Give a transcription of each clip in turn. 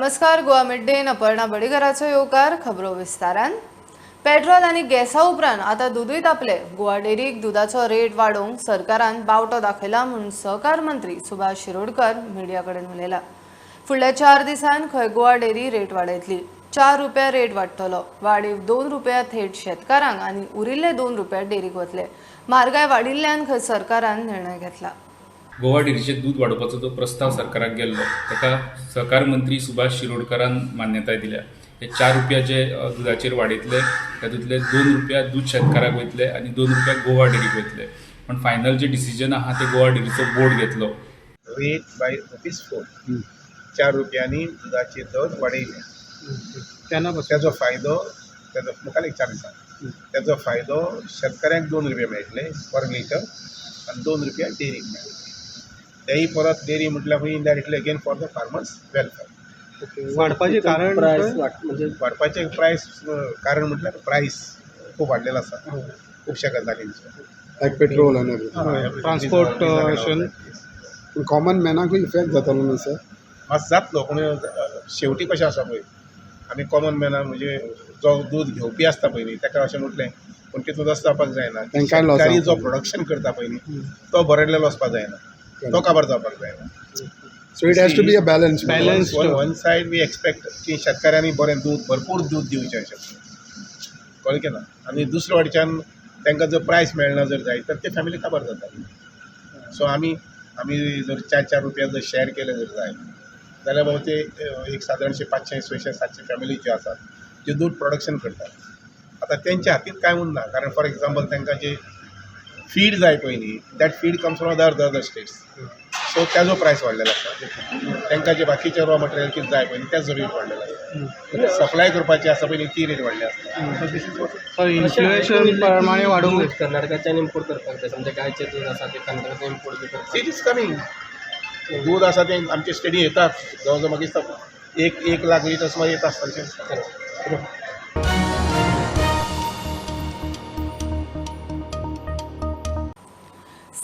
नमस्कार. Goa mid day Aparna बडीकराचो येवकार. खबरो विस्तारान. पेट्रोल आनी गॅसा उपरांत आतां दूदय तापले. गोवा डेरीक दुधाचो रेट वाडोवंक सरकारान बावटो दाखयला म्हूण सहकार मंत्री सुभाष शिरोडकर मिडिया कडेन उलयला. फुडल्या 4 दिसांन खंय गोवा डेरी रेट वाडयतली. 4 रुपया रेट वाडटलो. वाडीव 2 रुपया थेट शेतकारांक आनी उरिल्ले 2 रुपया डेरीक वतले. म्हारगाय वाडिल्ल्यान खंय सरकारान निर्णय घेतला. गोवा डेरीचे दूध वाडोवपाचो जो प्रस्ताव सरकाराक गेल्लो ताका सहकार मंत्री सुभाष शिरोडकरान मान्यताय दिल्या. हे 4 रुपया जे दुधाचेर वाडयतले तातूंतले 2 रुपया दूध शेतकाराक वयतले आनी 2 रुपया गोवा डेरीक वयतले. पण फायनल जे डिसिजन आहा ते गोवा डेरीचो बोर्ड घेतलो. रेट बाय ₹4 4 रुपयांनी दुधाचे दर वाडयले. त्याचो फायदो मुखार एक 4 दिसां त्याचो फायदो शेतकऱ्यांक 2 रुपया मेळटले पर लिटर आनी 2 रुपया डेरीक मेळटले. तेही परत डेरी म्हटल्यार खंय indirectly again for the farmers welfare. वाडपाचें कारण म्हणजे वाडपाचें प्रायस कारण म्हटल्यार प्रायस खूब वाडलेलो आसा खुबश्या गजालींचो, लायक पेट्रोल आनी ट्रान्सपोर्टेशन. कॉमन मॅनाकूय इफेक्ट जातालो न्ही सर? मात जातलो पूण शेवटी कशें आसा पळय, आमी कॉमन मॅनाक म्हणजे जो दूध घेवपी आसता पयलीं ताका अशें म्हटलें पूण तितून तसो जावपाक जायना. शेतकारी जो प्रोडक्शन करता पयलीं तो बरयल्लो वचपाक जायना, तो काबार जावपाक जायना. So it has to be a balance. One side we expect की शेतकाऱ्यांनी बरें दूध भरपूर दूध दिवचें अशें कळ्ळें ना. आनी दुसरे वाटेच्यान तांकां जर प्रायस मेळना जर जाय तर ते फॅमिली काबार जाता. सो आमी जर 4 रुपया जर शेअर केले जर जाय जाल्यार बाबा ते एक सादारणशे 500, 600, 700 फॅमिली ज्यो आसात जे दूध प्रोडक्शन करतात. आतां तेंच्या हातींत कांय उरना, कारण फॉर एक्झाम्पल तांकां जे फीड जाय पयलीं that feed comes from other states. So त्याचो प्रायस वाडलेलो आसा. तांकां जे बाकीचे रॉ मटेरियल कितें जाय पयलीं त्याचो रेट वाडलेलो आसा. सप्लाय करपाची आसा पयलीं ती रेट वाडली आसता. इन्फ्लेशन प्रमाणे वाडूंक कर्नाटकाच्यान इम्पोर्ट करपाक जाय. समजा गायचें दूध आसा ते कर्नाटकाच्यान इम्पोर्ट करपाक. It is coming. दूध आसा ते आमचे स्टेडी येतात जवळ जवळ म्हाका दिसता 1 लाख लिटर सुमार येता आसतलें.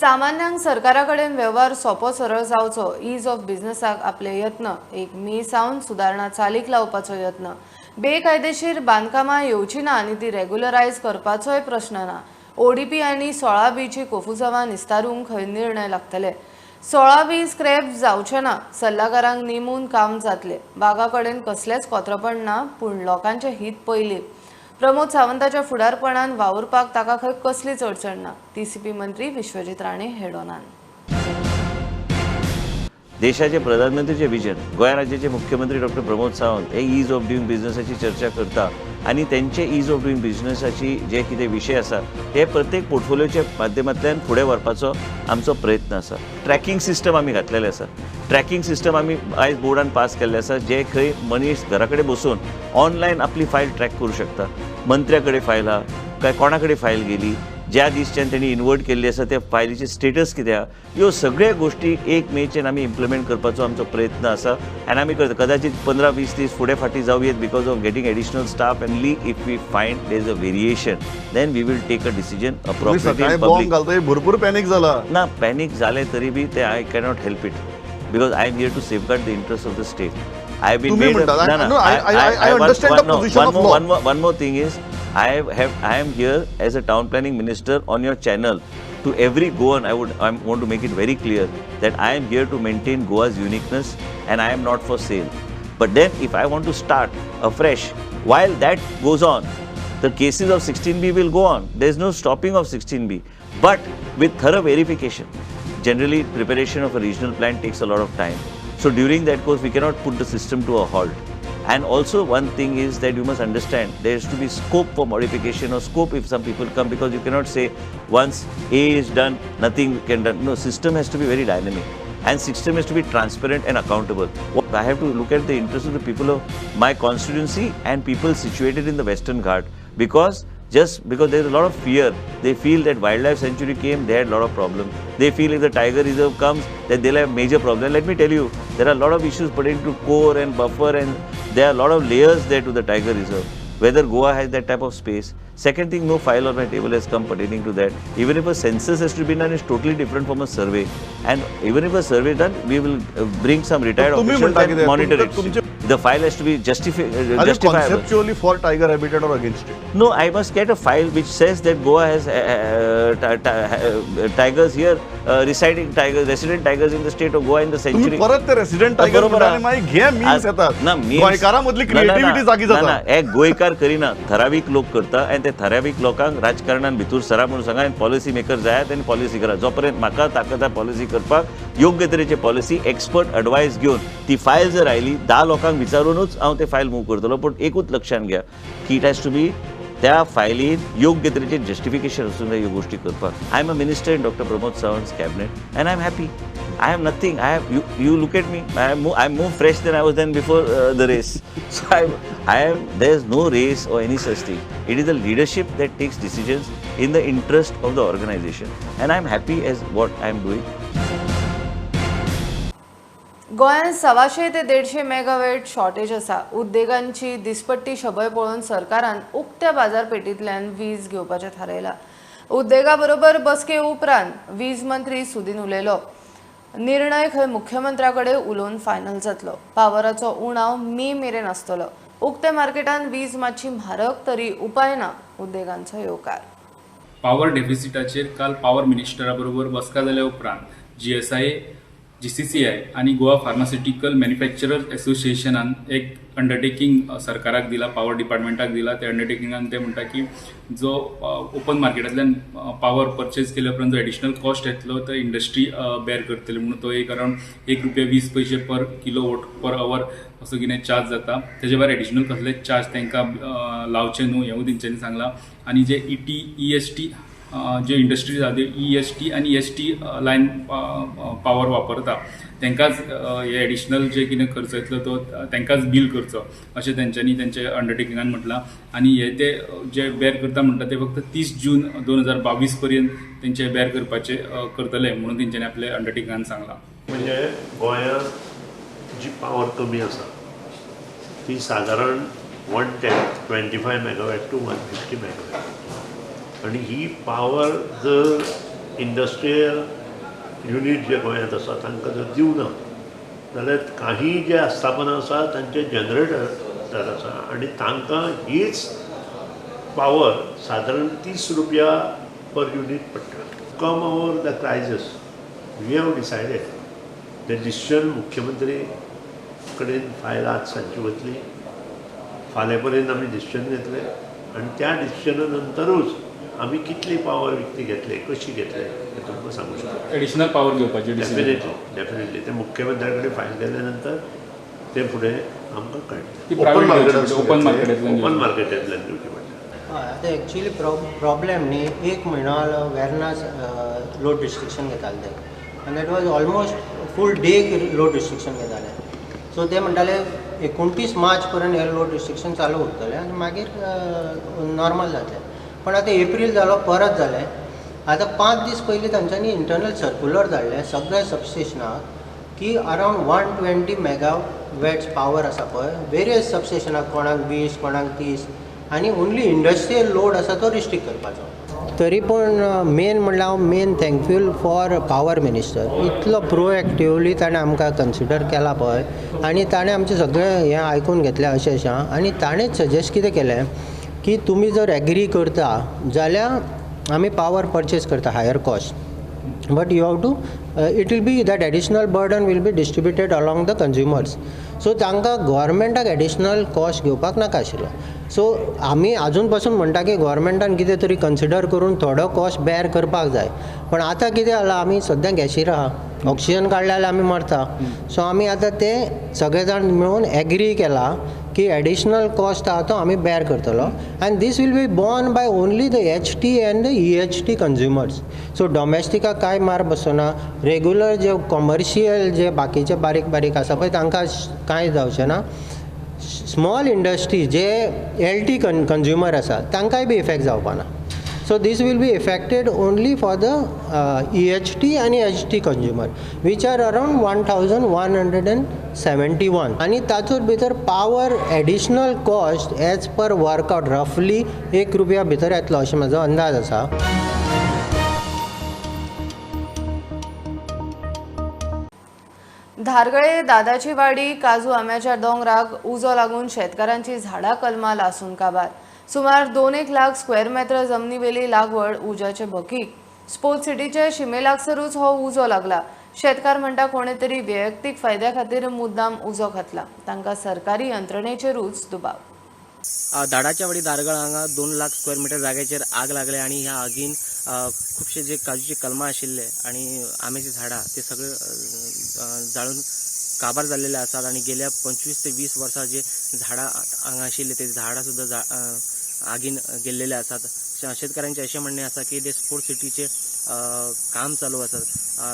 सामान्यांक सरकारा कडेन वेव्हार सोपो सरळ जावचो. ईज ऑफ बिझनेसाक आपले यत्न. 1 मे सावन सुदारणा चालीक लावपाचो यत्न. बेकायदेशीर बांदकामां येवची ना आनी ती रेग्युलरायज करपाचोय प्रश्न ना. ODP आनी 16B ची कोफुजावां निस्तारूंक खंय निर्णय लागतले. 16B स्क्रॅप जावचे ना. सल्लागारांक नेमून काम जातले. बागा कडेन कसलेच कोत्रपण ना, पूण लोकांचें हित पयलीं. प्रमोद सावंताच्या फुडारपणान वावुरपाक ताका खंय कसलीच अडचण ना. TCP मंत्री विश्वजीत राणे हेडोनान. देशाचे प्रधानमंत्रीचे विजन गोंय राज्याचे मुख्यमंत्री डॉक्टर प्रमोद सावंत हे ईज ऑफ डुईंग बिझनेसाची चर्चा करता आनी तेंचे ईज ऑफ डुईंग बिझनेसाची जे कितें विशय आसा ते प्रत्येक पोर्टफोलियोच्या माध्यमांतल्यान फुडें व्हरपाचो आमचो प्रयत्न आसा. ट्रॅकिंग सिस्टम आमी घातलेले आसा. ट्रॅकिंग सिस्टम आमी आयज बोर्डान पास केल्ले आसा, जे खंय मनीस घरा कडेन बसून ऑनलायन आपली फायल ट्रॅक करूं शकता. मंत्र्या कडेन फायल आहा काय कोणा कडेन फायल गेली, ज्या दिसच्यान तेणी इन्वर्ट केल्ली आसा त्या फायलीचे स्टेटस कितें आहा, ह्यो सगळ्या गोश्टी 1 मेच्यान आमी इम्प्लिमेंट करपाचो आमचो प्रयत्न आसा. आनी आमी करता. कदाचित 15-20 दीस फुडें फाटीं जावं येत because of getting additional staff end Lee if we find there is a variation then we will take a decision appropriately. भरपूर पॅनिक जाला ना, पॅनिक जाले तरी बी ते I cannot help it because I am here to safeguard the interests of the state. I have been made. I understand the position of law. One more thing is, I am here as a town planning minister on your channel. To every Goan, I want to make it very clear that I am here to maintain Goa's uniqueness and I am not for sale. But then, if I want to start afresh, while that goes on, the cases of 16B will go on. There is no stopping of 16B, but with thorough verification. Generally, preparation of a regional plan takes a lot of time. So during that course, we cannot put the system to a halt. And also one thing is that you must understand there has to be scope for modification or scope if some people come, because you cannot say once A is done, nothing can done. No, system has to be very dynamic. And system has to be transparent and accountable. I have to look at the interests of the people of my constituency and people situated in the Western Ghat, because just because there is a lot of fear, they feel that wildlife sanctuary came, they had a lot of problems. They feel if the tiger reserve comes, that they'll have major problems. Let me tell you, there are a lot of issues pertaining to core and buffer, and there are a lot of layers there to the tiger reserve. Whether Goa has that type of space. Second thing, no file on my table has come pertaining to that. Even if a census has to be done, it's totally different from a survey. And even if a survey is done, we will bring some retired officials and monitor it. The file has to be justifiable. conceptually for tiger habitat or against it? No, I must get a file which says that Goa has tigers here, resident tigers in the state of Goa in the तुम्ही sanctuary. परत ते resident tiger बरोबर आहे. मागीर घे memes येतात ना memes- गोंयकारांमदली ना, ना, ना, क्रिएटिव्हिटी जागी ना, जाता ना, एक गोंयकार करिना, ठरावीक लोक करता आनी ते ठरावीक लोकांक राजकारणान भितर सरा म्हणून सांगा आनी पॉलिसी मेकर जायात आनी पॉलिसी करा. जो पर्यंत म्हाका ताकद आहे पॉलिसी करपाक योग्य तरेची पॉलिसी एक्सपर्ट एडवायस घेवन ती फायल जर आयली 10 लोकांक विचारूनच हांव ते फायल मूव करतलो. पूण एकूच लक्षात घ्या की इट हॅज टू बी त्या फायलीन योग्य तरेचे जस्टिफिकेशन आसूं जाय ह्यो गोष्टी करपाक. I am a minister in doctor Pramod Sawant cabinet and I am happy. I have nothing. You look at me. I'm more fresh than I was then before the race. So there's no race or any such thing. It is the leadership that takes decisions in the interest of the organization, and I'm happy as what I'm doing. गोंयांत 100 ते 150 megawatt shortage आसा. उद्देगांची दिसपट्टी शबय पळोवन सरकारान उक्त्या बाजारपेठींतल्यान वीज घेवपाचें थारायलां. उद्देगा बरोबर बसके उपरांत वीज मंत्री सुदीन उलयलो. निर्णय खंय मुख्यमंत्र्या कडेन उलोवन फायनल जातलो. पावराचो उणाव मे मेरेन आसतलो. उक्त्या मार्केटान वीज मातशी म्हारग तरी उपाय ना उद्देगांचो येवकार. पॉवर डेफिसिटाचेर काल पॉवर मिनिस्टरा बरोबर बसका जाल्या उपरांत GSI, GCCI आणि गोवा फार्मास्युटिकल मॅन्युफॅक्चरर्स असोसिएशनान एक अंडरटेकिंग सरकाराक दिला, पॉवर डिपार्टमेंटाक दिला. त्या अंडरटेकिंगान ते म्हणटा की जो ओपन मार्केटांतल्यान पॉवर परचेज केल्या उपरांत जो एडिशनल कॉस्ट येतलो तो इंडस्ट्री बेर करतली म्हणून तो एक अरावंड ₹1.20 पर किलोवॉट पर आवर असो कितें चार्ज जाता. तेजे भायर एडिशनल कसले चार्ज तांकां लावचे न्हू हेंवूय तेंच्यांनी सांगलां. आनी जे EST जे इंडस्ट्रीज आहा ते EST आनी ST लायन पॉवर वापरता तांकांच हे एडिशनल जे कितें खर्च येतलो तो तांकांच बील करचो अशें तेंच्यांनी तेंचे अंडरटेकिंगान म्हटलां. आनी हे ते जे बेर करता म्हणटा ते फक्त 30 जून 2022 पर्यंत तेंचे बेर करपाचे करतले म्हणून तेंच्यांनी आपले अंडरटेकिंगान सांगलां. म्हणजे गोंयांत जी पॉवर कमी आसा ती सादारण 125 मेगावॅट टू 150 मेगावॅट. आणि ही पॉवर जर इंडस्ट्रियल युनिट जे गोंयांत आसा तांकां जर दिवना जाल्यार काही जे आस्थापनां आसा तांचे जनरेटर आसा आनी तांकां हीच पॉवर सादारण ₹30 पर युनिट पडटा. Come over the crisis we have decided the decision मुख्यमंत्री कडेन फायल आज सांजची वतली. फाल्यां पर्यंत आमी डिसिजन घेतले आनी त्या डिसिजना नंतरूच आमी कितली पॉवर विकती घेतले, कशी घेतले हे तुमकां सांगू शकता. एडिशनल पॉवर घेवपाची डेफिनेटली ते मुख्यमंत्र्या कडेन फायल केल्या नंतर ते फुडें आमकां कळटा. ओपन मार्केटांतल्यान दिवची पडटा. आतां एक्चुली प्रॉब्लेम न्ही 1 म्हयनो जालो वेर्नास लोड रिस्ट्रिक्शन घेताले ते आनी that was almost full day load restriction घेताले. सो ते म्हणटाले 29 मार्च पर्यंत हे लोड रिस्ट्रिक्शन चालू उरतलें आनी मागीर नॉर्मल जातलें. पण आतां एप्रील जालो परत जालें. आतां 5 दीस पयलीं तांच्यांनी इंटरनल सर्क्युलर धाडलें सगळ्या सबस्टेशनाक की अरावंड 120 मेगावॅट्स पॉवर आसा पळय वेरियस सबस्टेशनाक कोणाक 20 कोणाक 30 आनी ओन्ली इंडस्ट्रियल लोड आसा तो रिस्ट्रिक्ट करपाचो. तरी पूण मेन म्हणल्यार हांव main thankful for power minister. इतलो प्रोएक्टिवली ताणें आमकां कन्सिडर केला पळय आनी ताणें आमचें सगळें हें आयकून घेतलें अशें आनी ताणेंच सजेस्ट कितें केलें की तुमी जर एग्री करता जाल्यार आमी पॉवर परचेज करता higher cost but you have to it will be that additional burden will be distributed along the consumers. So तांकां गोवोरमेंटाक एडिशनल कॉस्ट घेवपाक नाका आशिल्लो. सो आमी आजून पासून म्हणटा की गोवोरमेंटान कितें तरी कन्सिडर करून थोडो कॉस्ट बेर करपाक जाय. पण आतां कितें जाला आमी सद्यां गॅशीर आहा, ऑक्सिजन काडलें जाल्यार आमी मरता. सो आमी आतां ते सगळे जाण मेळून एग्री केला की एडिशनल कॉस्ट आहा तो आमी बेर करतलो आनी this will be borne by only the HT and the EHT consumers. So डॉमेस्टिकाक कांय मार बसना. रेग्युलर जे कॉमर्शियल जे बाकीचे बारीक बारीक आसा पळय तांकां कांय जावचें ना. स्मॉल इंडस्ट्री जे LT कंज्युमर आसा तांकांय बी इफेक्ट जावपा ना. So this will be affected only for the EHT आनी HT consumer which are around 1171 आनी तातूंत भितर power additional cost as per workout रफली ₹1 भितर येतलो अशें म्हाजो अंदाज आसा. धारगळे दादाची वाडी काजू आंब्याच्या डोंगराक उजो लागून शेतकऱ्यांची झाडां कलमाल आसून काबार. सुमार 2-1 लाख स्क्वेअर मीटर जमनीवेली लागवड उज्याचे बकीक. स्पोर्ट्स सिटीचे शिमेलागसरूच हो उजो लागला. शेतकार म्हणटा कोणे तरी वैयक्तीक फायद्या खातीर मुद्दाम उजो घातला. तांकां सरकारी यंत्रणेचेरूच दुबाव. दाडाच्या वाडी दारगळ हांगा 2 लाख स्क्वेअर मीटर जाग्याचेर आग लागले आणि ह्या आगीन खुबशे जे काजूची कलमां आशिल्ले आणि आंब्याची झाडां ते सगळे जाळून काबार जाल्लेले आसात आणि गेल्या 25 ते 20 वर्सां जे झाडां हांगा आशिल्ले ते झाडां सुद्दां आगीन गेल्लेले आसात. शेतकऱ्यांचे असे म्हणणे आसा की ते स्पोर्ट्स सिटीचे काम चालू आसा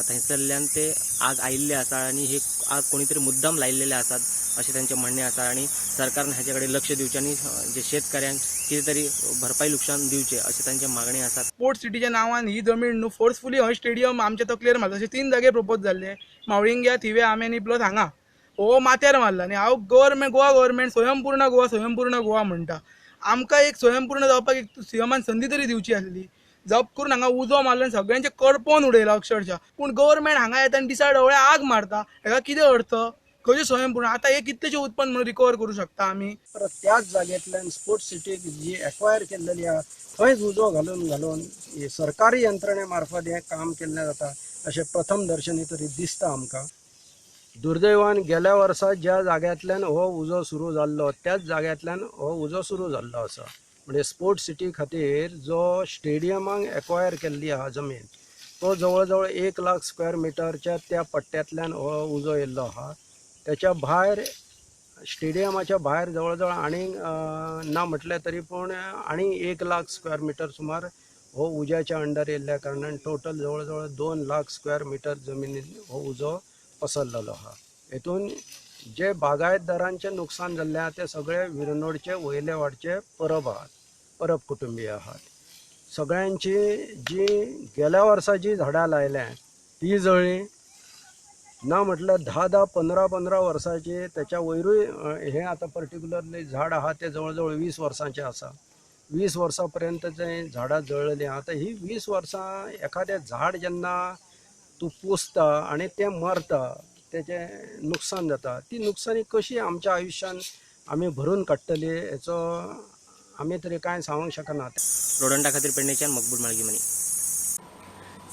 थंयसरल्यान ते आग आयिल्ले आसा आणि हे आग कोणीतरी मुद्दाम लायिल्लेले आसात असे त्यांचे म्हणणे आसा आणि सरकारने ह्याच्याकडे लक्ष दिवचे आणि जे शेतकऱ्यांक कितें तरी भरपाई लुकसाण दिवचे अशी त्यांची मागणी आसा. स्पोर्ट्स सिटीच्या नावान ही जमीन न्हू फोर्सफुली हय स्टेडियम आमचे तकलेर मारता अशे 3 जागे प्रपोज जाल्ले मावळिंग्या थिवे आमेनी प्लस हांगा हो माथ्यार मारला आनी हांव गोवा गव्हर्मेंट स्वयंपूर्ण गोवा म्हणटा. आमकां एक स्वयंपूर्ण जावपाक एक सीएमान संदी तरी दिवची आसली. जप करून हांगा उजो मारलो आनी सगळ्यांचे करपोवन उडयला अक्षरशः. पूण गव्हर्मेंट हांगा येता आनी दिसा ढवळे आग मारता. हेका कितें अर्थ? खंयचे स्वयंपूर्ण आतां हे कितलेशे उत्पन्न म्हणून रिकवर करू शकता आमी. परत त्याच जाग्यातल्यान स्पोर्ट्स सिटीक जी एक्वायर केल्लेली आहा थंयच उजो घालून सरकारी यंत्रणे मार्फत हें काम केल्लें जाता अशें प्रथम दर्शनी तरी दिसता आमकां. दुर्दैवान गेल्या वर्सा ज्या जाग्यातल्यान हो उजो सुरू जाल्लो त्याच जाग्यातल्यान हो उजो सुरू जाल्लो आसा. म्हणजे स्पोर्ट्स सिटी खातीर जो स्टेडियमाक एक्वायर केल्ली आहा जमीन तो जवळ जवळ 1 लाख स्क्वेअर मिटरच्या त्या पट्ट्यातल्यान हो उजो येयल्लो आहा. त्याच्या भायर स्टेडियमाच्या भायर जवळ जवळ आनीक ना म्हटलें तरी पूण आनी 1 लाख स्क्वेअर मिटर सुमार हो उज्याच्या अंडर येयल्ल्या कारणान टोटल जवळ जवळ 2 लाख स्क्वेअर मिटर जमिनीन हो उजो पसरलेलो आहा. हेतून जे बागायतदारांचे नुकसान जाल्लें आहा ते सगळे विरनोडचे वयले वाडचे परब कुटुंबीय आहात. सगळ्यांची जी गेल्या वर्सा जी झाडां लायल्या ती जळ्ळी ना म्हटल्यार 10-15 वर्साची त्याच्या वयरूय हे आता पर्टिक्युलरली झाड आहा ते जवळ जवळ 20 वर्सांचे आसा. 20 वर्सां पर्यंत जे झाडां जळलेली आता ही 20 वर्सां एखादें झाड जेन्ना तूं पोसता आणि ते मरता त्याचे नुकसान जाता ती नुकसानी कशी आमच्या आयुष्यान आमी भरून काडटली हेचो आमी तरी कांय सांगूंक शकनात. रोडंटा खातीर पेडणेच्यान मकबूल माळगीमनी.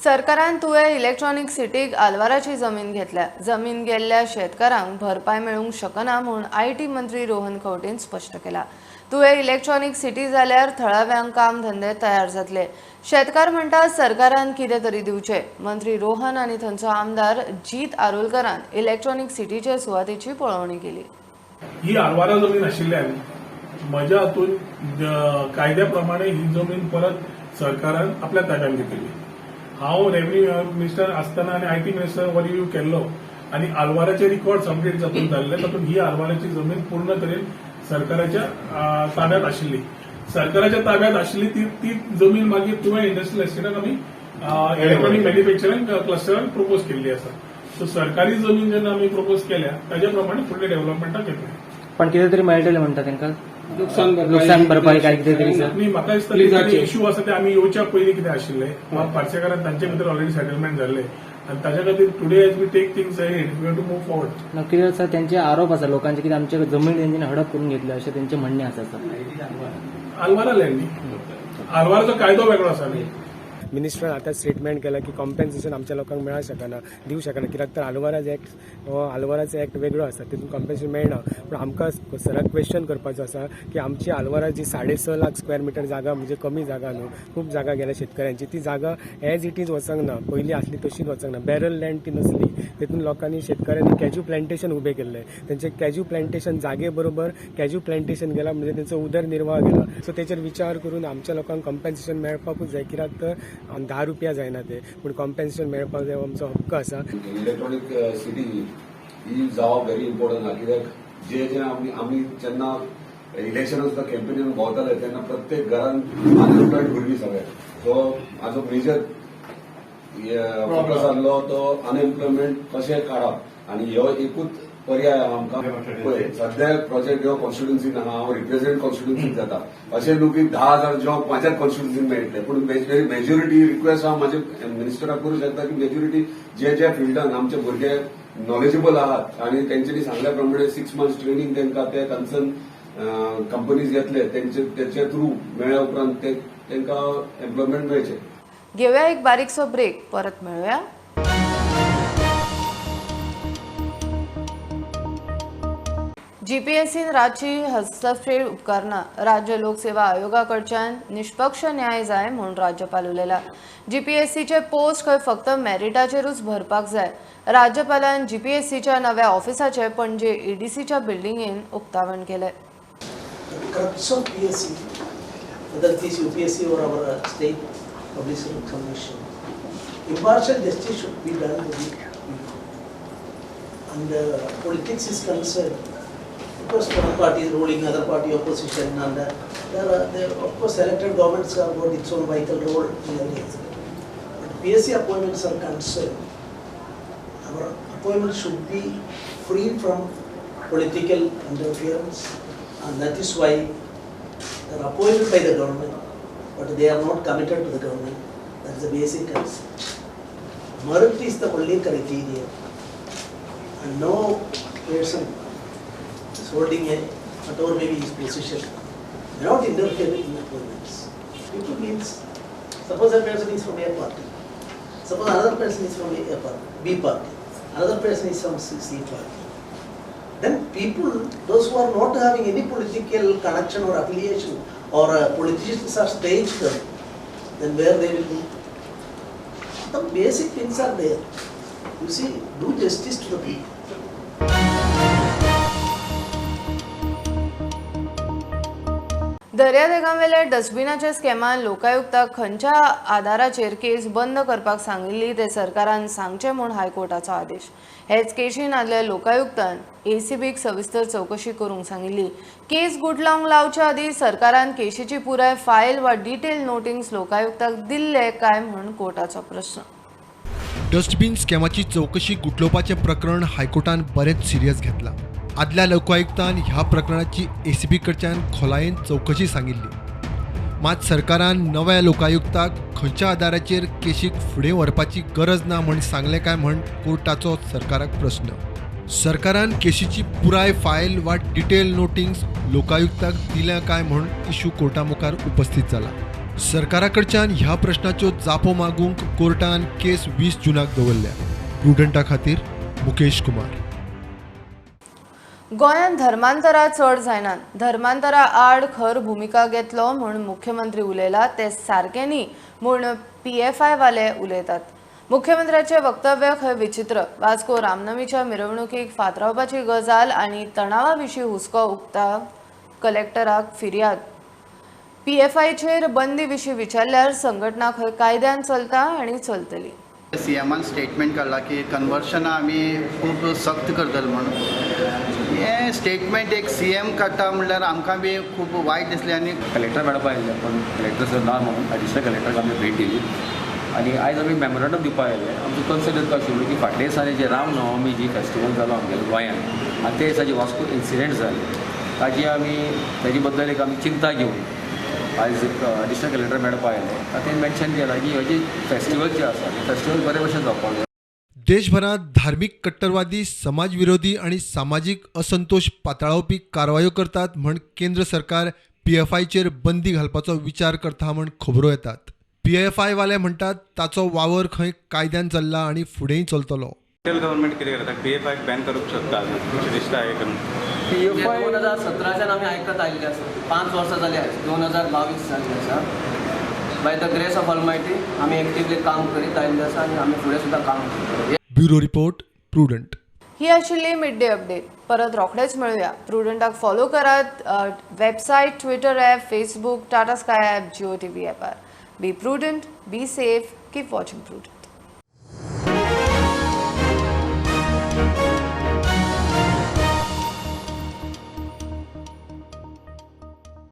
सरकारान तुवें इलेक्ट्रॉनिक सिटीक आल्वाराची जमीन घेतल्या. जमीन गेल्ल्या शेतकारांक भरपाय मेळूंक शकना म्हूण IT मंत्री रोहन खंवटेन स्पश्ट केला. तुवें इलेक्ट्रॉनिक सिटी जाल्यार थळाव्यांक काम धंदे तयार जातले. शेतकार म्हणटा सरकारान कितें तरी दिवचे. मंत्री रोहन आनी थंयचो आमदार जीत आरोलकरान इलेक्ट्रॉनिक सिटीचे सुवातेची पळोवणी केली. ही आल्वारा जमीन आशिल्ल्यान म्हज्या हातून कायद्या प्रमाणे ही जमीन परत सरकारान आपल्या ताब्यात घेतली. हांव रेव्हेन्यू मिनिस्टर आसतना आनी IT मिनिस्टर रिव्ह्यू केल्लो आनी आल्वाराचे रिकॉर्ड अपडेट जातून जाल्ले तातूंत ही आल्वाराची जमीन पूर्ण तरेन सरकाराच्या ताब्यात आशिल्ली. सरकाराच्या ताब्यात आशिल्ली ती जमीन मागीर तुवें इंडस्ट्रियल एस्टेटाक आमी इलेक्ट्रॉनिक मॅन्युफॅक्चरिंग क्लस्टरान प्रपोज केल्ली आसा. सो सरकारी जमीन जेन्ना आमी प्रपोज केल्या ताजे प्रमाणे फुडले डेव्हलपमेंटाक येतले. पण कितें तरी मेळटलें म्हणटा तांकां नुकसान भरपाई काय कितें तरी न्ही म्हाका दिसता इश्यू आसा ते आमी येवच्या पयलीं कितें आशिल्लें पार्सेकारान तांचे भितर ऑलरेडी सेटलमेंट जाल्ले आनी ताच्या खातीर today as we take things ahead we have to move forward. कितें आसा त्यांचे आरोप आसा लोकांचे की आमचे जमीन तेंच्यानी हडप करून घेतले अशें तेंचे म्हणणे आसा. आल्वारा लँड न्ही आल्वाराचो कायदो वेगळो आसा न्ही. मिनिस्टरान आतां स्टेटमेंट केला की कॉम्पेन्सेशन आमच्या लोकांक मेळूंक शकना दिवं शकना कित्याक तर आल्वाराचो एक्ट वेगळो आसा तितून कॉम्पेन्सेशन मेळना. पूण आमकां सराक क्वेश्चन करपाचो आसा की आमची आल्वारा जी 6.5 लाख स्क्वेअर मिटर जागा म्हणजे कमी जागा न्हू खूब जागा गेल्या शेतकऱ्यांची ती जागा एज इट इज वचूंक ना पयलीं आसली तशीच वचूंक ना. बॅरल लँड ती नसली तितून लोकांनी शेतकऱ्यांनी कॅज्यू प्लांटेशन उबें केल्लें. तेंचे कॅज्यू प्लांटेशन जागे बरोबर कॅज्यू प्लांटेशन गेला म्हणजे तेंचो उदरनिर्वाह गेला. सो तेचेर विचार करून आमच्या लोकांक कॉम्पेन्सेशन मेळपाकूच जाय कित्याक तर 10 रुपया जायना ते पूण कॉम्पेन्सेशन मेळपाक जाय आमचो हक्क आसा. इलेक्ट्रॉनिक सिटी ही जावप व्हेरी इम्पॉर्टंट आहा कित्याक जे आमी जेन्ना इलेक्शनाक सुद्दां कॅम्पेनीन भोंवताले तेन्ना प्रत्येक घरान अनएम्प्लॉयड भुरगीं सगळे. सो म्हाजो मेजर फोकस आसलो तो अनएम्प्लॉयमेंट कशें काडप आनी ह्यो एकूच पर्याय आमकां पळय सध्या प्रोजेक्ट ह्यो कॉन्स्टिट्युन्सीन आहा हांव रिप्रेझेंट कॉन्स्टिट्युन्सीन जाता अशें न्हू की 10,000 जॉब म्हाज्याच कॉन्स्टिट्युन्सीन मेळटले पूण मेजॉरिटी रिक्वेस्ट हांव म्हाजे मिनिस्टराक करूं शकता की मेजॉरिटी जे फिल्डान आमचे भुरगे नॉलेजेबल आहात आणि तेंच्यांनी सांगल्या प्रमाणे 6 मंथ्स ट्रेनिंग तांकां ते कन्सर्न कंपनीज घेतले तेचे थ्रू मेळ्ळ्या उपरांत तांकां एम्प्लॉयमेंट मेळचे. घेऊया एक बारीकसो ब्रेक, परत मिळूया. जीपीएससीन राज्य हस्तक्षेप उपकारना राज्य लोकसेवा आयोगाकडच्यान निष्पक्ष न्याय जाय म्हणून राज्यपाल उलयला. जीपीएससीचे पोस्ट खंय फक्त मेरिटाचेरूच भरपाक जाय. राज्यपालान जीपीएससीच्या नव्या ऑफिसाचे पणजे एडीसीच्या बिल्डिंगेन उक्तावण केले. crux of PSC, whether it is UPSC or our state public service commission, impartial justice should be done to the people. And politics is concerned, because one party is ruling, other party opposition, and there of course elected governments have got its own vital role in every aspect. But PSC appointments are concerned, our appointments should be free from political interference. And that is why they are appointed by the government, but they are not committed to the government. That is the basic concept. Merit is the only criteria, and no person is holding a whatever maybe his position may not interfere in appointments. People means, suppose a person is from A party, suppose another person is from A party, B party, another person is from C party. Then people, those who are not having any political connection or affiliation, or politicians are staying there, then where they will go? The basic things are there. You see, do justice to the people. दर्यादेगांवेले डस्टबिनाच्या स्कॅमान लोकायुक्ताक खंयच्या आधाराचेर केस बंद करपाक सांगिल्ली ते सरकारान सांगचे म्हूण हायकोर्टाचो आदेश. हेच केशीन आदल्या लोकायुक्तान एसीबीक सविस्तर चौकशी करूंक सांगिल्ली. केस गुटलावंक लावच्या आदी सरकारान केशीची पुराय फायल वा डिटेल नोटिंग्स लोकायुक्ताक दिल्ले काय म्हूण कोर्टाचो प्रश्न. डस्टबिन स्कॅमाची चौकशी गुटलोवपाचें प्रकरण हायकोर्टान बरेच सिरियस घेतला. आदल्या लोकायुक्तान ह्या प्रकरणाची एसीबी कडच्यान खोलायेन चौकशी सांगिल्ली. मात सरकारान नव्या लोकायुक्ताक खंयच्या आदाराचेर केशीक फुडें व्हरपाची गरज ना म्हण सांगलें काय म्हण कोर्टाचो सरकाराक प्रश्न. सरकारान केशीची पुराय फायल वा डिटेल नोटिंग्स लोकायुक्ताक दिल्या काय म्हण इशू कोर्टा मुखार उपस्थित जाला. सरकारा कडच्यान ह्या प्रश्नाच्यो जापो मागूंक कोर्टान केस 20 जूनाक दवरल्या. प्रुडंटा खातीर मुकेश कुमार. गोंयांत धर्मांतरा चड जायनात. धर्मांतरा आड खर भुमिका घेतलो म्हूण मुख्यमंत्री उलयला ते सारकें न्ही म्हूण PFI वाले उलयतात. मुख्यमंत्र्याचे वक्तव्य खंय विचित्र. वास्को रामनमीच्या मिरवणुकीक फातरावपाची गजाल आनी तणावा विशीं हुस्को उक्ता कलेक्टराक फिर्याद. PFIचेर बंदी विशीं विचारल्यार संघटना खंय कायद्यान चलता आनी चलतली. CMान स्टेटमेंट काडला की कन्वर्शन आमी खूब सख्त करतले म्हणून. हे स्टेटमेंट एक CM काडटा म्हणल्यार आमकां बी खूब वायट दिसलें. आनी कलेक्टर मेळपा आयिल्ले पण कलेक्टर सर ना म्हणून एडिशनल कलेक्टराक आमी भेट दिली आनी आयज आमी मेमोरंडम दिवपाक आयिल्ले. आमचो कन्सर्न येता आशिल्लो की फाटल्या दिसांनी जे रामनवमी जी फेस्टिवल जालो आमगेल्या गोंयांत आनी ते दिसा जी वास्को इन्सिडेंट जाले ताजी बद्दल एक आमी चिंता घेवन आयज एडिशनल कलेक्टर मेळपा आयिल्ले. ताणें मेन्शन केलां की हेजी फेस्टिवल जे आसा फेस्टिवल बरे भशेन जावपाक जाय. देशभरात धार्मिक कट्टरवादी समाजविरोधी आणि सामाजिक असंतोष पातळावपी कारवायो करतात म्हण केंद्र सरकार PFIचेर बंदी घालपाचो विचार करता म्हण खबरो येतात. PFI वाले म्हणटात ताचो वावर खंय कायद्यान चल्ला आनी फुडेंय चलतलो. सेंट्रल गव्हर्नमेंट कितें करता PFI बॅन करूंक शकता अशें दिसता हे करून. PFI 2017च्यान आमी आयकत आयिल्ले आसा. 5 वर्सां जाली आयज 2022 जाल्ली आसा. बाय द ग्रेस ऑफ ऑलमायटी आमी एक्टिवली काम करीत आयिल्ले आसा आनी आमी फुडें सुद्दां काम करतले. Bureau report prudent. ही आशिल्ली मिड डे अपडेट. परत रोखडेच मेळुया. प्रुडंटाक फॉलो करात. Website, Twitter app, Facebook, Tata Sky app, Jio TV ॲपार. Be Prudent, be safe, keep watching prudent.